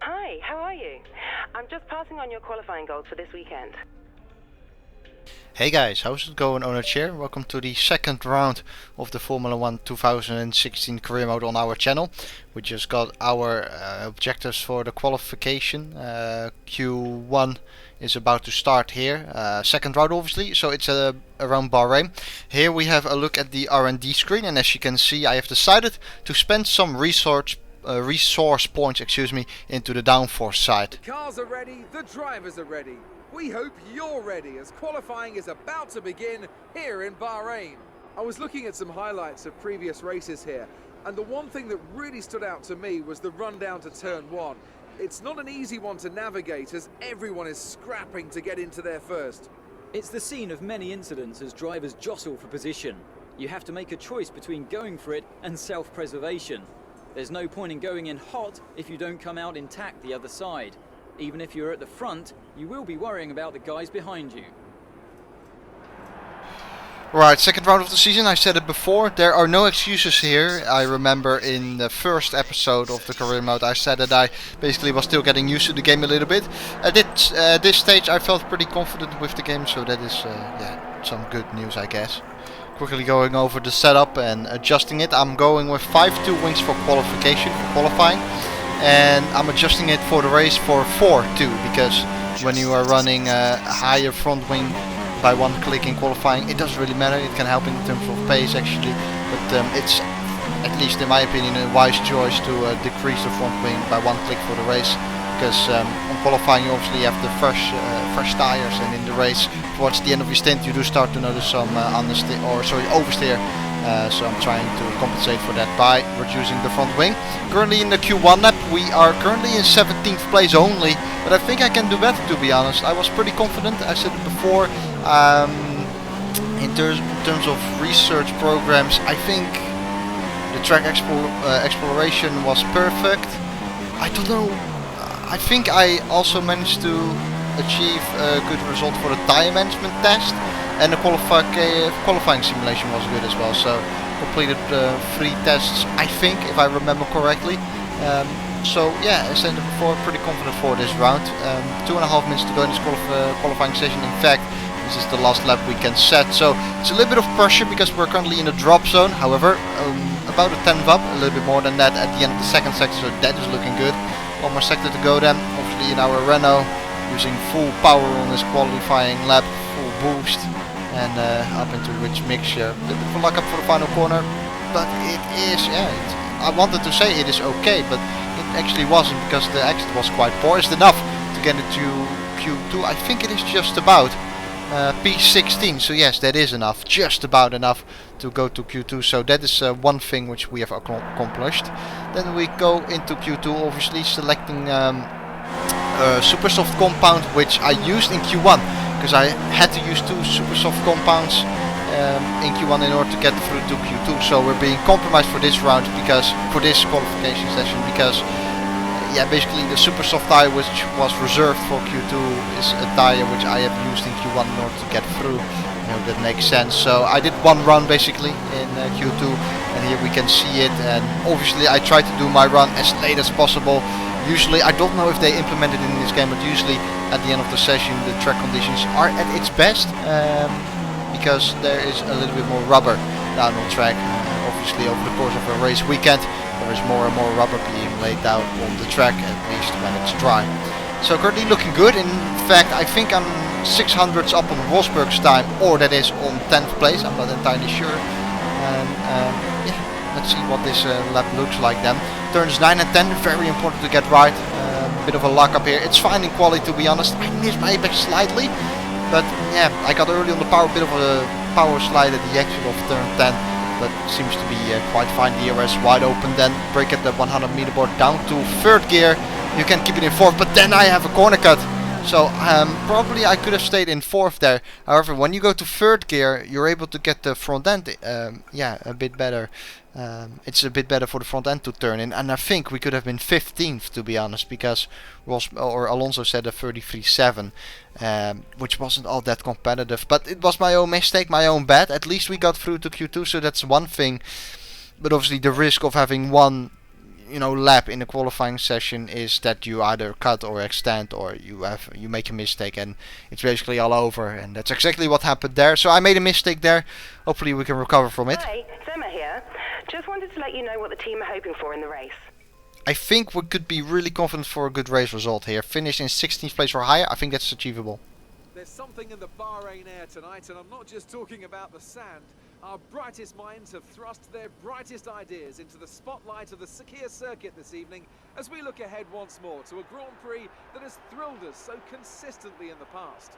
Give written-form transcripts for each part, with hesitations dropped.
Hi, how are you? I'm just passing on your qualifying goals for this weekend. Hey guys, how's it going? Owner here. Welcome to the second round of the Formula 1 2016 career mode on our channel. We just got our objectives for the qualification. Q1 is about to start here. Second round obviously, so it's around Bahrain. Here we have a look at the R&D screen, and as you can see I have decided to spend some resource points into the downforce side. The cars are ready, the drivers are ready. We hope you're ready as qualifying is about to begin here in Bahrain. I was looking at some highlights of previous races here, and the one thing that really stood out to me was the run down to turn 1. It's not an easy one to navigate as everyone is scrapping to get into there first. It's the scene of many incidents as drivers jostle for position. You have to make a choice between going for it and self-preservation. There's no point in going in hot if you don't come out intact the other side. Even if you're at the front, you will be worrying about the guys behind you. Right, second round of the season. I said it before, there are no excuses here. I remember in the first episode of the career mode I said that I basically was still getting used to the game a little bit. At this stage I felt pretty confident with the game, so that is some good news, I guess. Quickly going over the setup and adjusting it. I'm going with 5.2 wings for qualifying. And I'm adjusting it for the race for 4.2, because when you are running a higher front wing by one click in qualifying, it doesn't really matter. It can help in terms of pace actually, but it's, at least in my opinion, a wise choice to decrease the front wing by one click for the race, because on qualifying you obviously have the fresh tires, and in the race towards the end of your stint you do start to notice some oversteer. So I'm trying to compensate for that by reducing the front wing. Currently in the Q1 lap we are currently in 17th place only, but I think I can do better, to be honest. I was pretty confident, I said it before. In terms of research programs, I think the track exploration was perfect. I don't know, I think I also managed to achieve a good result for the tire management test. And the qualifying simulation was good as well, so completed 3 tests, I think, if I remember correctly. So yeah, as I said before, pretty confident for this round. 2.5 minutes to go in this qualifying session. In fact, this is the last lap we can set, so it's a little bit of pressure because we're currently in the drop zone. However, about a 10th up, a little bit more than that at the end of the second sector, so that is looking good. One more sector to go then, obviously in our Renault, using full power on this qualifying lap, full boost. And up into rich mixture. A little bit of luck up for the final corner, but it is, I wanted to say it is okay, but it actually wasn't, because the exit was quite poor. Is enough to get into Q2? I think it is just about P16, so yes, that is enough, just about enough to go to Q2, so that is one thing which we have accomplished. Then we go into Q2, obviously selecting super soft compound, which I used in Q1. Because I had to use 2 super soft compounds in Q1 in order to get through to Q2. So we're being compromised for this round, because for this qualification session, because basically the super soft tire which was reserved for Q2 is a tire which I have used in Q1 in order to get through. That makes sense. So I did one run basically in Q2, and here we can see it. And obviously I try to do my run as late as possible. Usually, I don't know if they implemented it in this game, but usually at the end of the session the track conditions are at its best, because there is a little bit more rubber down on track. Obviously over the course of a race weekend there is more and more rubber being laid out on the track, at least when it's dry. So currently looking good. In fact, I think I'm 600ths up on Rosberg's time, or that is on 10th place, I'm not entirely sure. And let's see what this lap looks like then. Turns 9 and 10, very important to get right. Bit of a luck up here. It's fine in quality, to be honest. I missed my apex slightly, but yeah, I got early on the power, bit of a power slide at the exit of turn 10, but seems to be quite fine. The DRS wide open, then brake at the 100 meter board down to 3rd gear. You can keep it in 4th, but then I have a corner cut. So probably I could have stayed in 4th there. However, when you go to 3rd gear, you're able to get the front end a bit better. It's a bit better for the front end to turn in, and I think we could have been 15th, to be honest, because Alonso said a 33.7, which wasn't all that competitive. But it was my own mistake, my own bad. At least we got through to Q2, so that's one thing. But obviously the risk of having one lap in the qualifying session is that you either cut or extend, or you make a mistake, and it's basically all over. And that's exactly what happened there. So I made a mistake there. Hopefully we can recover from it. Hi, Zemma here. Just wanted to let you know what the team are hoping for in the race. I think we could be really confident for a good race result here. Finish in 16th place or higher. I think that's achievable. There's something in the Bahrain air tonight, and I'm not just talking about the sand. Our brightest minds have thrust their brightest ideas into the spotlight of the Sakir circuit this evening as we look ahead once more to a Grand Prix that has thrilled us so consistently in the past.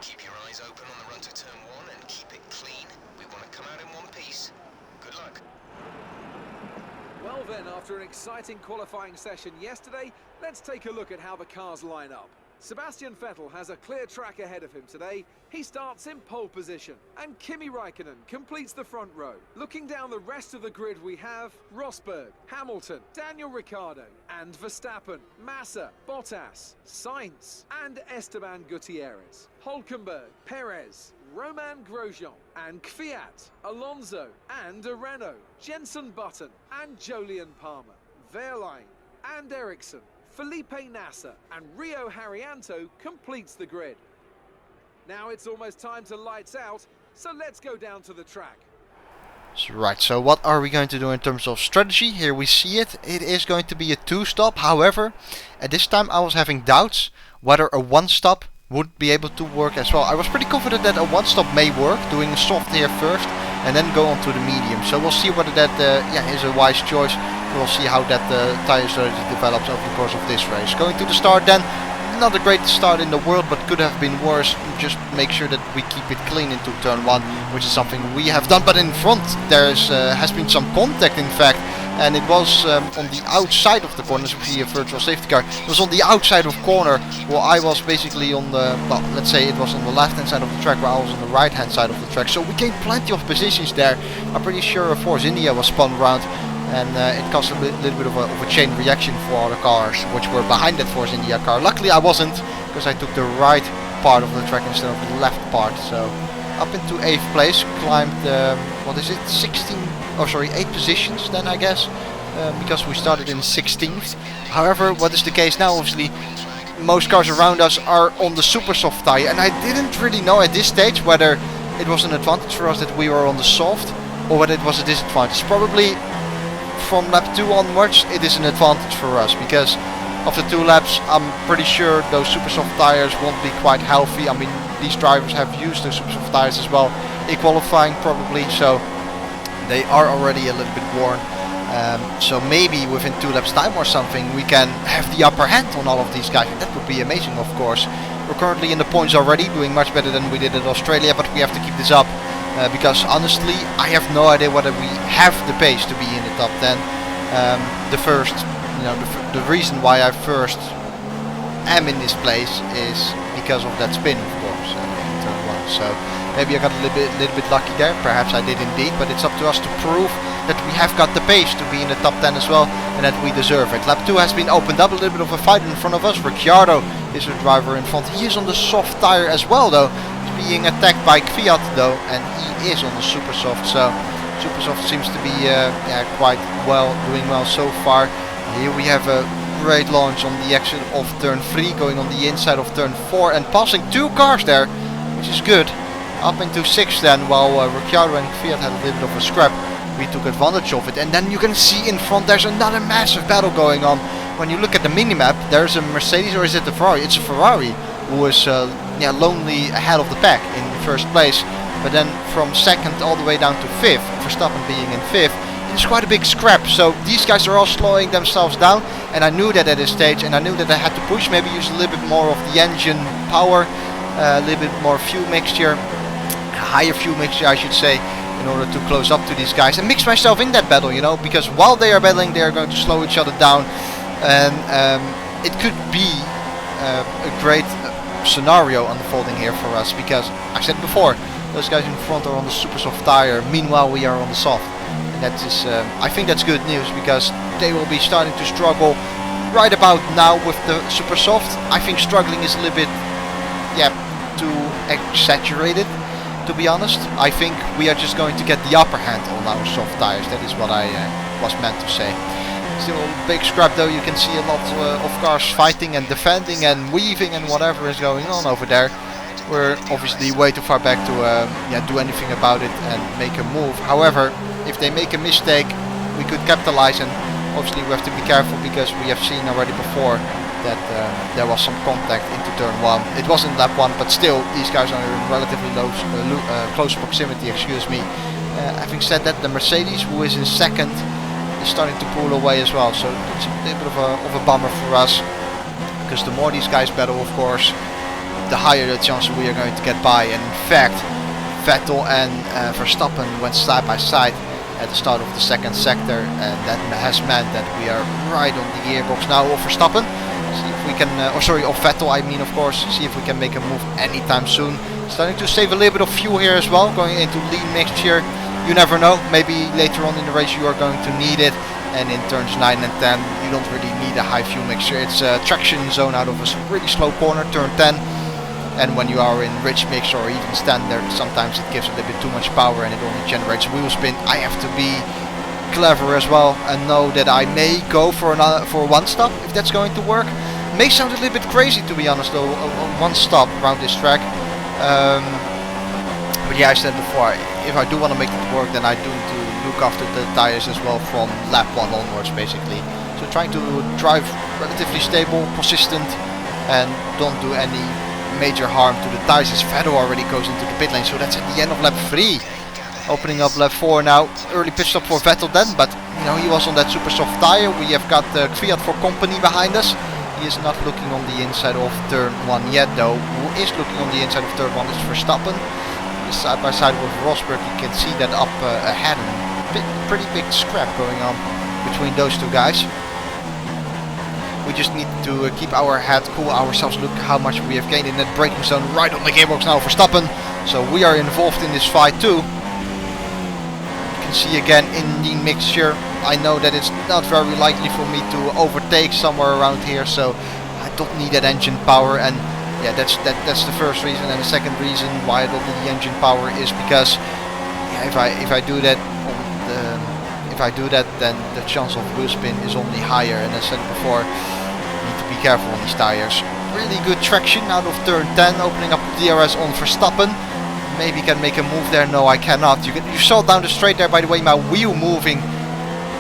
Keep your eyes open on the run to turn 1 and keep it clean. We want to come out in one piece. Good luck. Well then, after an exciting qualifying session yesterday, let's take a look at how the cars line up. Sebastian Vettel has a clear track ahead of him today. He starts in pole position, and Kimi Raikkonen completes the front row. Looking down the rest of the grid, we have Rosberg, Hamilton, Daniel Ricciardo, and Verstappen, Massa, Bottas, Sainz, and Esteban Gutierrez, Hülkenberg, Perez, Romain Grosjean, and Kvyat, Alonso, and a Renault, Jenson Button, and Jolyon Palmer, Wehrlein, and Ericsson. Felipe Nasser and Rio Haryanto completes the grid. Now it's almost time to lights out, so let's go down to the track. Right, so what are we going to do in terms of strategy? Here we see it. It is going to be a 2-stop. However, at this time I was having doubts whether a 1-stop would be able to work as well. I was pretty confident that a 1-stop may work, doing a soft here first and then go on to the medium. So we'll see whether that is a wise choice. We'll see how that tire strategy develops over the course of this race. Going to the start then. Not the greatest start in the world, but could have been worse. Just make sure that we keep it clean into turn 1, which is something we have done. But in front there has been some contact, in fact, and it was on the outside of the corner. As we see a virtual safety car, it was on the outside of corner. Well, I was basically on the, well, let's say it was on the left hand side of the track, while I was on the right hand side of the track. So we gained plenty of positions there. I'm pretty sure Force India was spun around. And it caused a little bit of a chain reaction for all the cars which were behind that Force India car. Luckily I wasn't, because I took the right part of the track instead of the left part. So up into 8th place, climbed, what is it, 8 positions then, I guess, because we started in 16th. However, what is the case now, obviously, most cars around us are on the super soft tire, and I didn't really know at this stage whether it was an advantage for us that we were on the soft, or whether it was a disadvantage. Probably from lap 2 onwards it is an advantage for us, because after 2 laps I'm pretty sure those super soft tires won't be quite healthy. I mean, these drivers have used those super soft tires as well in qualifying probably, so they are already a little bit worn. So maybe within 2 laps time or something we can have the upper hand on all of these guys, and that would be amazing, of course. We're currently in the points already, doing much better than we did in Australia, but we have to keep this up. Because honestly, I have no idea whether we have the pace to be in the top 10. The reason why I first am in this place is because of that spin, of course, in turn 1. So maybe I got a little bit lucky there. Perhaps I did indeed, but it's up to us to prove that we have got the pace to be in the top 10 as well, and that we deserve it. Lap 2 has been opened up, a little bit of a fight in front of us. Ricciardo is the driver in front. He is on the soft tire as well, though. Being attacked by Kvyat though, and he is on the super soft, so super soft seems to be quite well, doing well so far. Here we have a great launch on the exit of turn 3, going on the inside of turn 4 and passing 2 cars there, which is good. Up into 6th then, while Ricciardo and Kvyat had a little bit of a scrap. We took advantage of it, and then you can see in front there's another massive battle going on. When you look at the minimap, there's a Mercedes, or is it the Ferrari? It's a Ferrari who is lonely ahead of the pack in 1st place, but then from 2nd all the way down to 5th, Verstappen being in 5th, it's quite a big scrap. So these guys are all slowing themselves down, and I knew that at this stage, and I knew that I had to push, maybe use a little bit more of the engine power, a little bit more fuel mixture, higher fuel mixture I should say, in order to close up to these guys and mix myself in that battle, you know, because while they are battling they are going to slow each other down, and it could be a great scenario unfolding here for us, because I said before, those guys in front are on the super soft tire, meanwhile we are on the soft, and that is I think that's good news, because they will be starting to struggle right about now with the super soft. I think struggling is a little bit too exaggerated, to be honest. I think we are just going to get the upper hand on our soft tires. That is what I was meant to say. Still a big scrap though. You can see a lot of cars fighting and defending and weaving and whatever is going on over there. We're obviously way too far back to do anything about it and make a move. However, if they make a mistake, we could capitalize, and obviously we have to be careful because we have seen already before that there was some contact into turn 1. It wasn't lap 1, but still these guys are in relatively close proximity, excuse me. Having said that, the Mercedes, who is in second, is starting to pull away as well, so it's a bit of a bummer for us, because the more these guys battle, of course, the higher the chance we are going to get by. And in fact, Vettel and Verstappen went side by side at the start of the second sector, and that has meant that we are right on the gearbox now of Verstappen. See if we can, of Vettel I mean, of course, see if we can make a move anytime soon. Starting to save a little bit of fuel here as well, going into lean mixture. You never know, maybe later on in the race you are going to need it, and in turns 9 and 10 you don't really need a high fuel mixture. It's a traction zone out of a really slow corner, turn 10. And when you are in rich mix or even standard, sometimes it gives a little bit too much power and it only generates wheel spin. I have to be clever as well and know that I may go for one stop if that's going to work. May sound a little bit crazy, to be honest, though, one stop around this track. But yeah, I said before, if I do want to make it work, then I do need to look after the tires as well from lap 1 onwards, basically. So trying to drive relatively stable, consistent, and don't do any major harm to the tires, as Vettel already goes into the pit lane. So that's at the end of lap 3. Opening up lap 4 now. Early pit stop for Vettel then, but you know, he was on that super soft tire. We have got Fiat for company behind us. He is not looking on the inside of turn 1 yet though. Who is looking on the inside of turn 1 is Verstappen. He's side by side with Rosberg. You can see that up ahead, and pretty big scrap going on between those two guys. We just need to keep our head, cool ourselves. Look how much we have gained in that braking zone right on the gearbox now for Verstappen. So we are involved in this fight too. You can see again in the mixture. I know that it's not very likely for me to overtake somewhere around here, so I don't need that engine power. And yeah, that's the first reason. And the second reason why I don't need the engine power is because yeah, if I do that, then the chance of wheel spin is only higher. And as I said before, need to be careful on these tires. Really good traction out of turn 10, opening up DRS on Verstappen. Maybe can make a move there. No, I cannot. You saw down the straight there, by the way, my wheel moving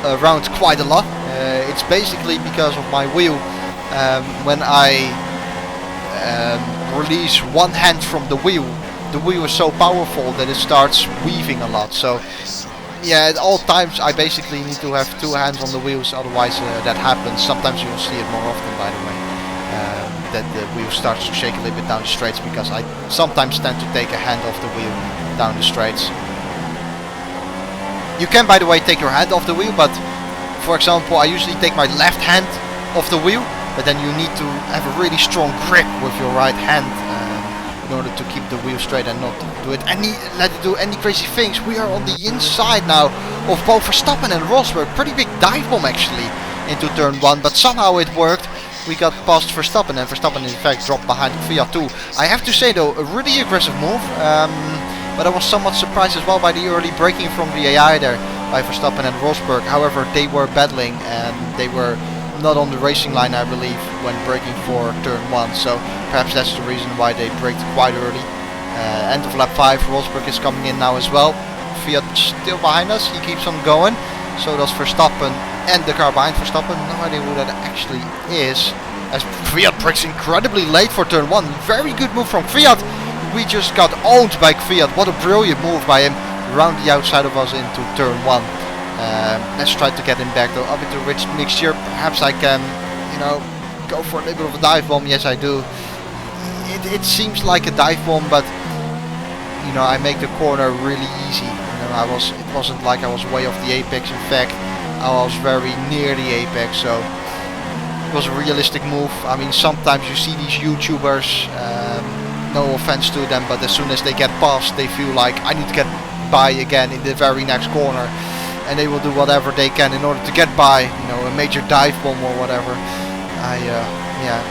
around quite a lot. It's basically because of my wheel. When I release one hand from the wheel is so powerful that it starts weaving a lot. So yeah, at all times I basically need to have two hands on the wheels, otherwise that happens. Sometimes you'll see it more often, by the way, that the wheel starts to shake a little bit down the straights, because I sometimes tend to take a hand off the wheel down the straights. You can, by the way, take your hand off the wheel, but for example, I usually take my left hand off the wheel, but then you need to have a really strong grip with your right hand in order to keep the wheel straight and not do it let it do any crazy things. We are on the inside now of both Verstappen and Rosberg. Pretty big dive bomb actually into turn 1, but somehow it worked. We got past Verstappen, and Verstappen in fact dropped behind Fiat too. I have to say though, a really aggressive move, but I was somewhat surprised as well by the early braking from the AI there by Verstappen and Rosberg. However, they were battling and they were not on the racing line, I believe, when braking for turn 1, so perhaps that's the reason why they braked quite early. End of lap 5, Rosberg is coming in now as well. Fiat still behind us, he keeps on going, so does Verstappen and the car behind Verstappen. No idea who that actually is, as Fiat brakes incredibly late for turn 1. Very good move from Fiat. We just got owned by Fiat. What a brilliant move by him, around the outside of us into turn 1. Let's try to get him back though, up into rich mixture. Perhaps I can, go for a little bit of a dive bomb. Yes, I do. It seems like a dive bomb, but I make the corner really easy. It wasn't like I was way off the apex. In fact, I was very near the apex, so it was a realistic move. I mean, sometimes you see these YouTubers, no offense to them, but as soon as they get past, they feel like I need to get by again in the very next corner, and they will do whatever they can in order to get by, a major dive bomb or whatever. I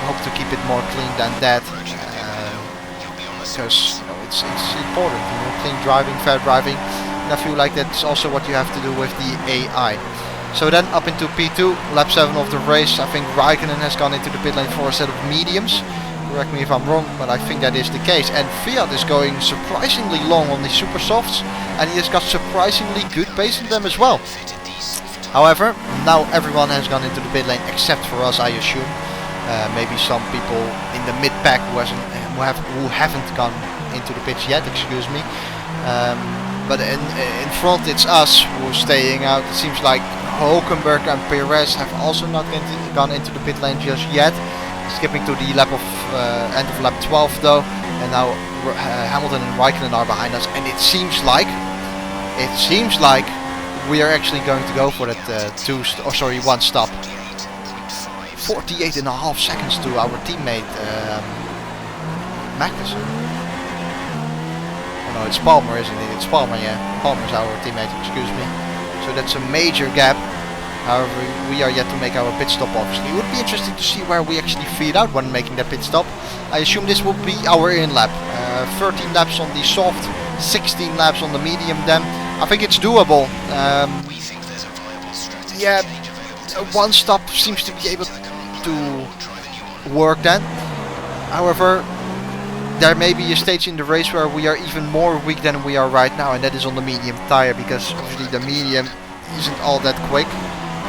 hope to keep it more clean than that, because it's important, clean driving, fair driving, and I feel like that's also what you have to do with the AI. So then up into P2, lap 7 of the race. I think Raikkonen has gone into the pit lane for a set of mediums. Correct me if I'm wrong, but I think that is the case. And Fiat is going surprisingly long on the super softs, and he has got surprisingly good pace in them as well. However, now everyone has gone into the pit lane except for us, I assume. Maybe some people in the mid-pack who haven't gone into the pits yet, excuse me. But in front it's us who are staying out. It seems like Hulkenberg and Perez have also not gone into the pit lane just yet. Skipping to the lap of end of lap 12 though, and now Hamilton and Raikkonen are behind us, and it seems like we are actually going to go for that one stop. 48.5 seconds to our teammate Magnussen. Oh no, it's Palmer, isn't it? It's Palmer, yeah. Palmer's our teammate, excuse me. So that's a major gap. However, we are yet to make our pit stop, obviously. It would be interesting to see where we actually feed out when making that pit stop. I assume this will be our in lap. 13 laps on the soft, 16 laps on the medium then. I think it's doable. Yeah, one stop seems to be able to work then. However, there may be a stage in the race where we are even more weak than we are right now, and that is on the medium tire, because obviously the medium isn't all that quick,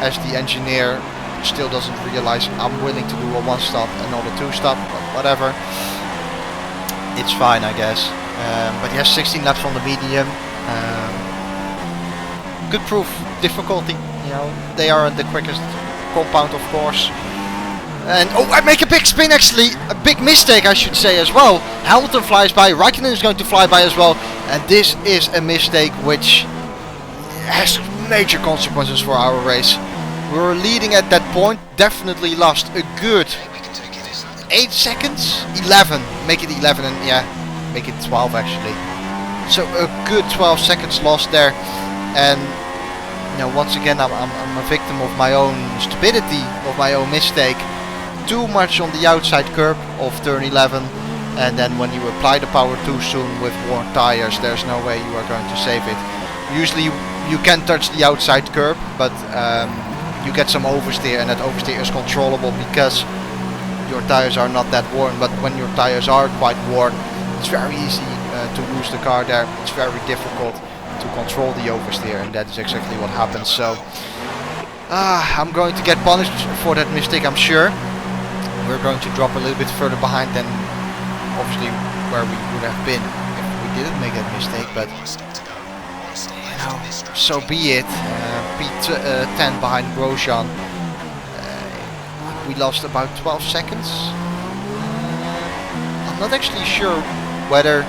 as the engineer still doesn't realize I'm willing to do a one stop and not a two stop, but whatever, it's fine I guess. But yes, 16 laps on the medium. Good proof, difficulty, you know, they aren't the quickest compound of course. And oh, I make a big spin actually, a big mistake I should say as well. Hamilton flies by, Raikkonen is going to fly by as well, and this is a mistake which has major consequences for our race. We were leading at that point, definitely lost a good 8 seconds, 11, make it 11 and yeah, make it 12 actually. So a good 12 seconds lost there, and you know, once again I'm a victim of my own stupidity, of my own mistake. Too much on the outside curb of turn 11, and then when you apply the power too soon with worn tires, there's no way you are going to save it. Usually you can touch the outside curb, but you get some oversteer, and that oversteer is controllable because your tires are not that worn. But when your tires are quite worn, it's very easy to lose the car there. It's very difficult to control the oversteer, and that is exactly what happens. So I'm going to get punished for that mistake, I'm sure. We're going to drop a little bit further behind than obviously where we would have been if we didn't make that mistake, but you know, so be it. P10 behind Grosjean. We lost about 12 seconds. I'm not actually sure whether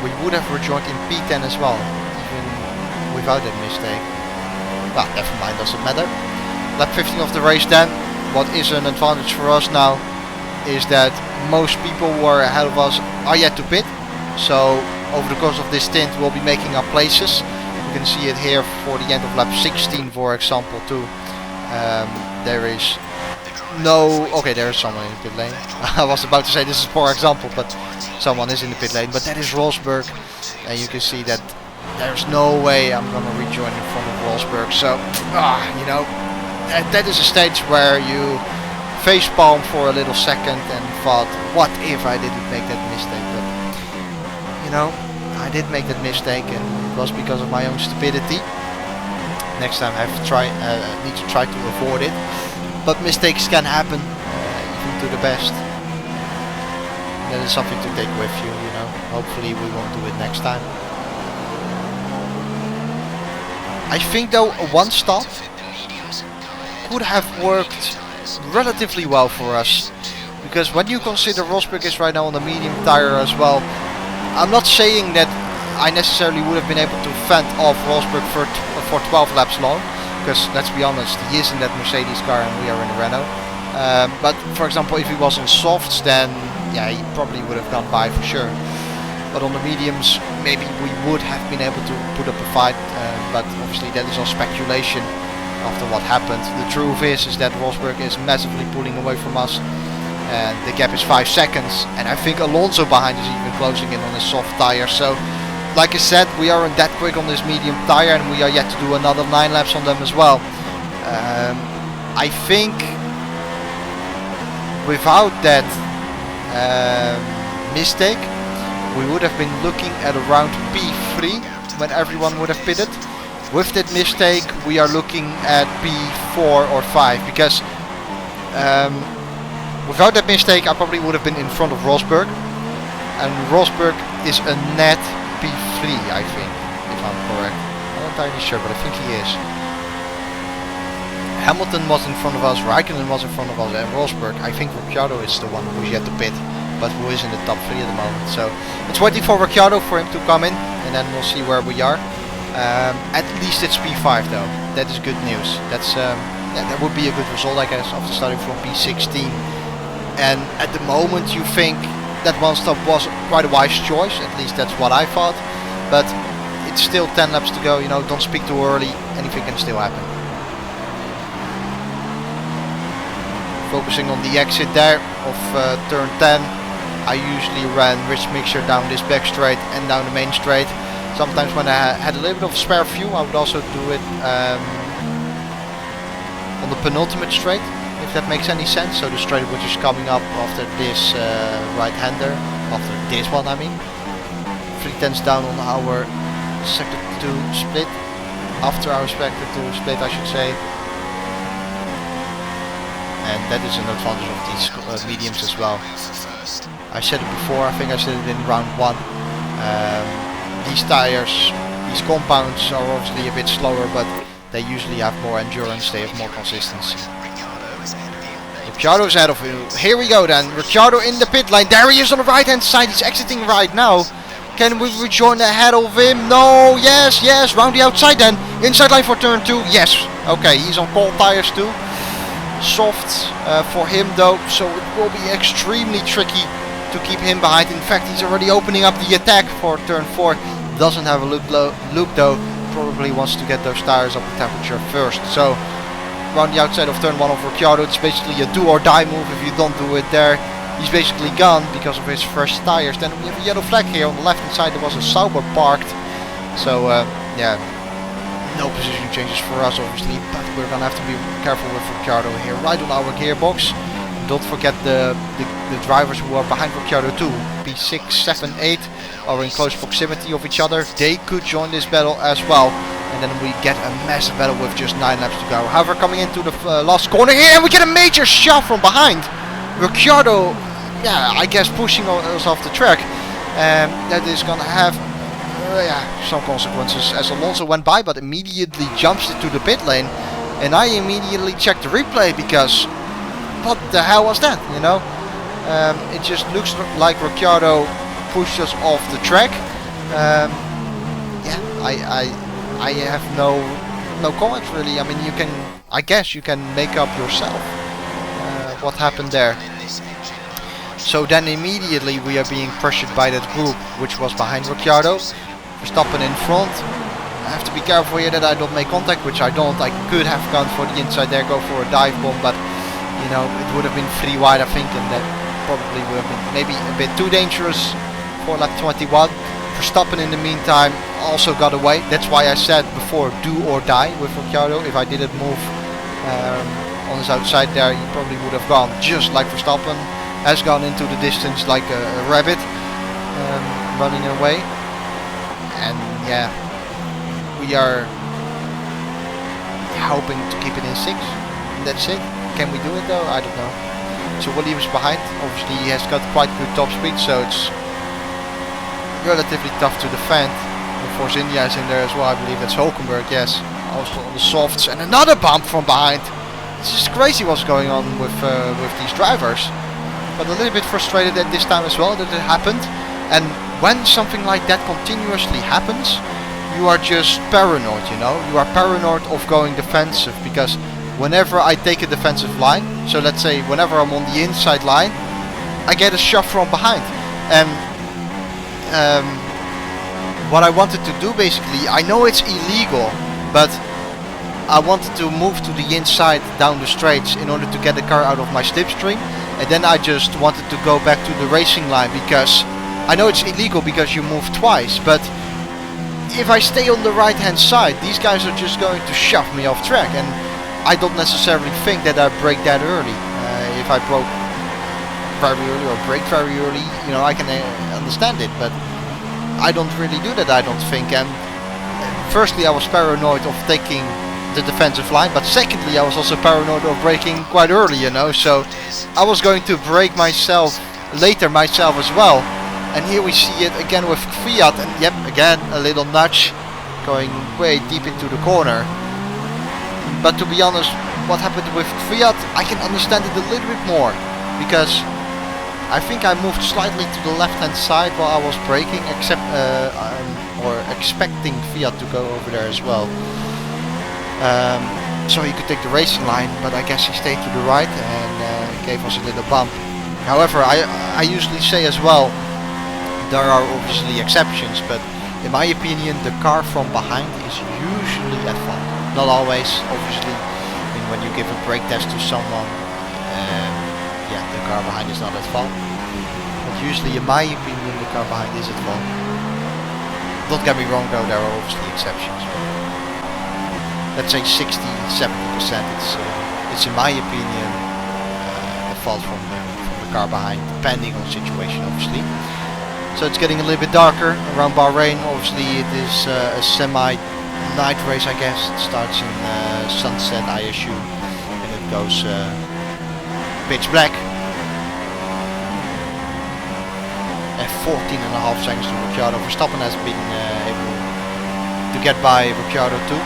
we would have rejoined in P10 as well, even without that mistake. Well, never mind, doesn't matter. Lap 15 of the race then. What is an advantage for us now is that most people who are ahead of us are yet to pit. So over the course of this stint we'll be making our places. You can see it here for the end of lap 16 for example too. There is no... okay, there is someone in the pit lane. I was about to say this is for example, but someone is in the pit lane. But that is Rosberg, and you can see that there's no way I'm gonna rejoin in front of Rosberg. So you know, that is a stage where you facepalm for a little second and thought, what if I didn't make that mistake? But you know, I did make that mistake, and it was because of my own stupidity. Next time I have to need to try to avoid it. But mistakes can happen, even to the best. That is something to take with you, you know. Hopefully we won't do it next time. I think though a one stop could have worked relatively well for us, because when you consider Rosberg is right now on the medium tire as well, I'm not saying that I necessarily would have been able to fend off Rosberg for 12 laps long, because let's be honest, he is in that Mercedes car and we are in a Renault. But for example, if he was on softs, then yeah, he probably would have gone by for sure. But on the mediums, maybe we would have been able to put up a fight, but obviously that is all speculation after what happened. The truth is that Rosberg is massively pulling away from us, and the gap is 5 seconds, and I think Alonso behind is even closing in on his soft tire. So like I said, we aren't that quick on this medium tire, and we are yet to do another 9 laps on them as well. I think without that mistake, we would have been looking at around P3 when everyone would have pitted. With that mistake, we are looking at P4 or 5, because without that mistake I probably would have been in front of Rosberg, and Rosberg is a net P3, I think, if I'm correct. I'm not entirely sure, but I think he is. Hamilton was in front of us, Raikkonen was in front of us, and Rosberg. I think Ricciardo is the one who's yet to pit, but who is in the top 3 at the moment. So it's waiting for Ricciardo for him to come in, and then we'll see where we are. At least it's P5 though. That is good news. That's that would be a good result, I guess, after starting from P16. And at the moment you think that one stop was quite a wise choice, at least that's what I thought. But it's still 10 laps to go, you know, don't speak too early, anything can still happen. Focusing on the exit there of turn 10. I usually ran rich mixture down this back straight and down the main straight. Sometimes when I had a little bit of spare fuel, I would also do it on the penultimate straight, if that makes any sense. So the straight which is coming up after this right-hander, after this one I mean. 3 tenths down on our sector 2 split, after our sector 2 split I should say. And that is an advantage of these mediums as well. I said it before, I think I said it in round 1. These tires, these compounds are obviously a bit slower, but they usually have more endurance, they have more consistency. Ricciardo's ahead of you. Here we go then. Ricciardo in the pit lane. There he is on the right hand side. He's exiting right now. Can we rejoin ahead of him? No. Yes, yes. Round the outside then. Inside line for turn 2. Yes. Okay, he's on cold tires too. Soft for him though, so it will be extremely tricky to keep him behind. In fact, he's already opening up the attack for turn 4. Doesn't have a look though. Probably wants to get those tires up to temperature first. So around the outside of turn 1 of Ricciardo, it's basically a do or die move. If you don't do it there, he's basically gone because of his fresh tires. Then we have a yellow flag here on the left hand side. There was a Sauber parked. So yeah, no position changes for us obviously, but we're gonna have to be careful with Ricciardo here, right on our gearbox. Don't forget the drivers who are behind Ricciardo too. P6, 7, 8 are in close proximity of each other. They could join this battle as well. And then we get a massive battle with just 9 laps to go. However, coming into the last corner here, and we get a major shove from behind. Ricciardo, yeah, I guess pushing us off the track. That is gonna have some consequences as Alonso went by, but immediately jumps into the pit lane. And I immediately checked the replay because what the hell was that, you know? It just looks like Ricciardo pushed us off the track. Yeah, I have no comments really. I mean, I guess you can make up yourself what happened there. So then immediately we are being pressured by that group which was behind Ricciardo. Verstappen in front. I have to be careful here that I don't make contact, which I don't. I could have gone for the inside there, go for a dive bomb, but you know, it would have been 3 wide I think, and that probably would have been maybe a bit too dangerous for lap 21. Verstappen in the meantime also got away. That's why I said before, do or die with Ricciardo. If I didn't move on his outside there, he probably would have gone just like Verstappen has gone into the distance like a rabbit, running away. And yeah, we are hoping to keep it in 6. That's it. Can we do it though? I don't know. So Williams behind. Obviously he has got quite good top speed, so it's relatively tough to defend. And Force India is in there as well. I believe that's Hulkenberg. Yes, also on the softs, and another bump from behind. It's just crazy what's going on with these drivers. But a little bit frustrated at this time as well that it happened. And when something like that continuously happens, you are just paranoid, you know. You are paranoid of going defensive, because whenever I take a defensive line, so let's say whenever I'm on the inside line, I get a shove from behind. And what I wanted to do basically, I know it's illegal, but I wanted to move to the inside down the straights in order to get the car out of my slipstream, and then I just wanted to go back to the racing line, because I know it's illegal because you move twice, but if I stay on the right hand side, these guys are just going to shove me off track, and I don't necessarily think that I brake that early. If I broke very early or brake very early, you know, I can understand it, but I don't really do that, I don't think. And firstly, I was paranoid of taking the defensive line, but secondly, I was also paranoid of braking quite early, you know, so I was going to brake myself later myself as well. And here we see it again with Fiat, and yep, again a little nudge going way deep into the corner. But to be honest, what happened with Fiat, I can understand it a little bit more, because I think I moved slightly to the left hand side while I was braking, or expecting Fiat to go over there as well. So he could take the racing line, but I guess he stayed to the right and gave us a little bump. However, I usually say as well, there are obviously exceptions, but in my opinion the car from behind is usually at fault. Not always, obviously. I mean, when you give a brake test to someone, yeah, the car behind is not at fault. But usually, in my opinion, the car behind is at fault. Don't get me wrong though, there are obviously exceptions. But let's say 60-70%, it's in my opinion a fault from the car behind, depending on the situation obviously. So it's getting a little bit darker around Bahrain. Obviously it is a semi-night race, I guess. It starts in sunset, I assume, and it goes pitch black. And 14.5 seconds to Ricciardo. Verstappen has been able to get by Ricciardo too.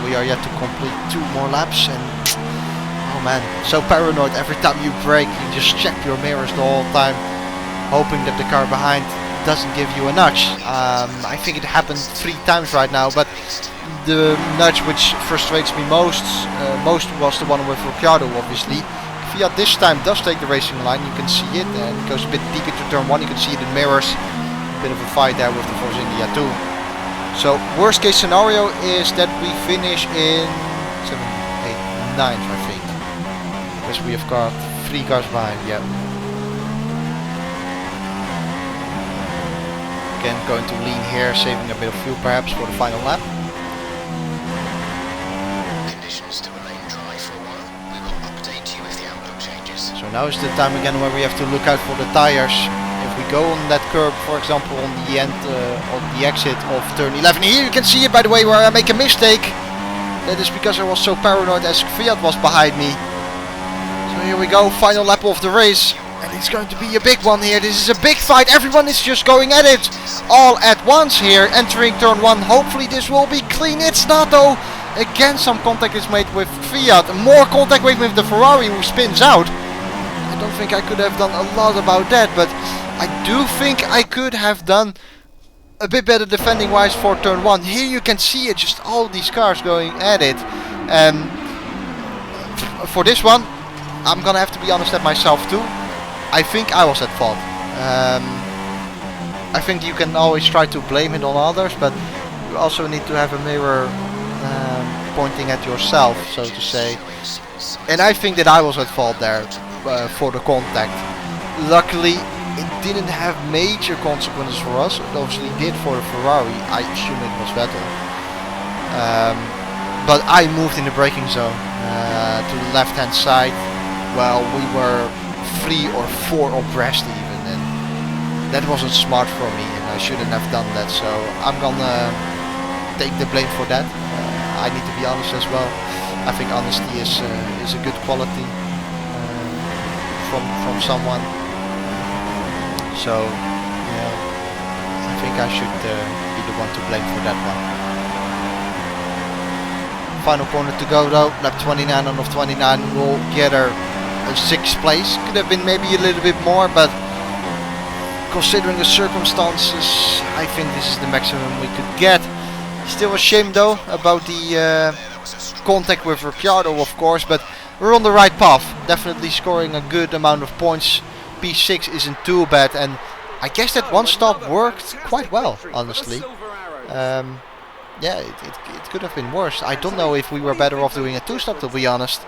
We are yet to complete 2 more laps, and oh man, so paranoid. Every time you brake, you just check your mirrors the whole time, hoping that the car behind doesn't give you a nudge. I think it happened 3 times right now, but the nudge which frustrates me most was the one with Ricciardo, obviously. Fiat this time does take the racing line, you can see it, and it goes a bit deep into turn 1, you can see it in mirrors. A bit of a fight there with the Force India too. So worst case scenario is that we finish in 7th, 8th, 9th, I think. Because we have got 3 cars behind, yeah. Again, going to lean here, saving a bit of fuel perhaps for the final lap. Conditions to remain dry for a while. We will update you if the outlook changes. So now is the time again where we have to look out for the tires. If we go on that curb, for example, on the end, on the exit of turn 11. Here you can see it, by the way, where I make a mistake. That is because I was so paranoid as Fiat was behind me. So here we go, final lap of the race. And it's going to be a big one here. This is a big fight. Everyone is just going at it all at once here, entering turn 1. Hopefully this will be clean. It's not though. Again, some contact is made with Fiat. More contact with the Ferrari, who spins out. I don't think I could have done a lot about that, but I do think I could have done a bit better defending wise for turn 1. Here you can see it, just all these cars going at it. For this one, I'm gonna have to be honest at myself too. I think I was at fault. I think you can always try to blame it on others, but you also need to have a mirror pointing at yourself, so to say. And I think that I was at fault there for the contact. Luckily, it didn't have major consequences for us. It obviously did for the Ferrari. I assume it was better. But I moved in the braking zone to the left-hand side. Well, we were 3 or 4 abreast even, and that wasn't smart for me, and I shouldn't have done that. So I'm gonna take the blame for that. I need to be honest as well. I think honesty is a good quality from someone. So yeah, I think I should be the one to blame for that one. Final corner to go though, lap 29 on of 29 will get her a 6th place. Could have been maybe a little bit more, but considering the circumstances, I think this is the maximum we could get. Still a shame though about the contact with Ricciardo, of course, but we're on the right path. Definitely scoring a good amount of points. P6 isn't too bad, and I guess that one stop worked quite well, honestly. Yeah, it could have been worse. I don't know if we were better off doing a 2-stop, to be honest.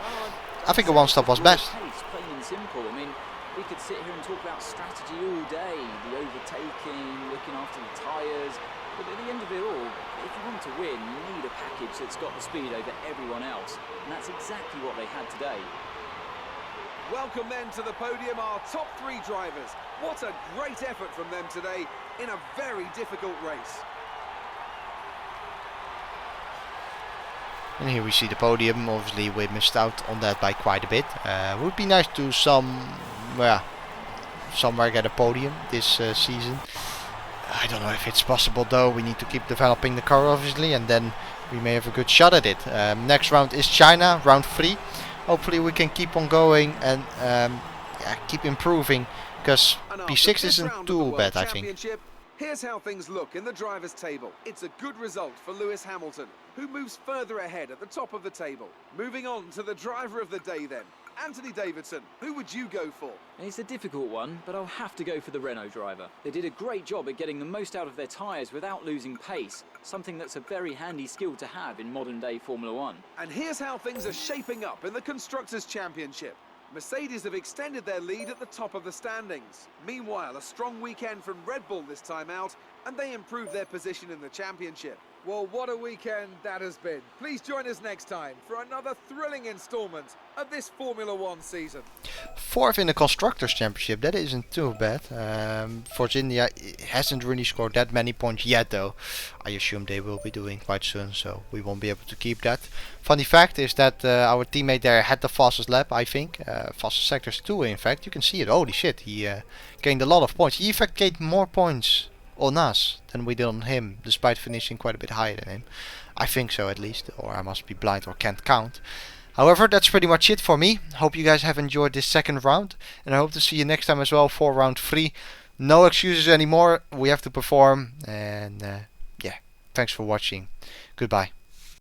I think a 1-stop was best. Plain and simple. I mean, we could sit here and talk about strategy all day. The overtaking, looking after the tyres, But at the end of it all, if you want to win, you need a package that's got the speed over everyone else. And that's exactly what they had today. Welcome then to the podium, our top 3 drivers. What a great effort from them today in a very difficult race. And here we see the podium. Obviously we missed out on that by quite a bit. Would be nice to somewhere get a podium this season. I don't know if it's possible though. We need to keep developing the car obviously, and then we may have a good shot at it. Next round is China, round 3. Hopefully we can keep on going and keep improving, because P6 isn't too bad, I think. Here's how things look in the drivers' table. It's a good result for Lewis Hamilton, who moves further ahead at the top of the table. Moving on to the driver of the day then, Anthony Davidson. Who would you go for? It's a difficult one, but I'll have to go for the Renault driver. They did a great job at getting the most out of their tyres without losing pace, something that's a very handy skill to have in modern-day Formula 1. And here's how things are shaping up in the Constructors' Championship. Mercedes have extended their lead at the top of the standings. Meanwhile, a strong weekend from Red Bull this time out, and they improved their position in the championship. Well, what a weekend that has been. Please join us next time for another thrilling installment of this Formula 1 season. 4th in the Constructors' Championship, that isn't too bad. Force India hasn't really scored that many points yet though. I assume they will be doing quite soon, so we won't be able to keep that. Funny fact is that our teammate there had the fastest lap, I think. Fastest sectors too, in fact. You can see it. Holy shit, he gained a lot of points. He in fact gained more points on us than we did on him, despite finishing quite a bit higher than him. I think so at least, or I must be blind or can't count. However, that's pretty much it for me. Hope you guys have enjoyed this second round, and I hope to see you next time as well for round 3. No excuses anymore, we have to perform, and yeah, thanks for watching. Goodbye.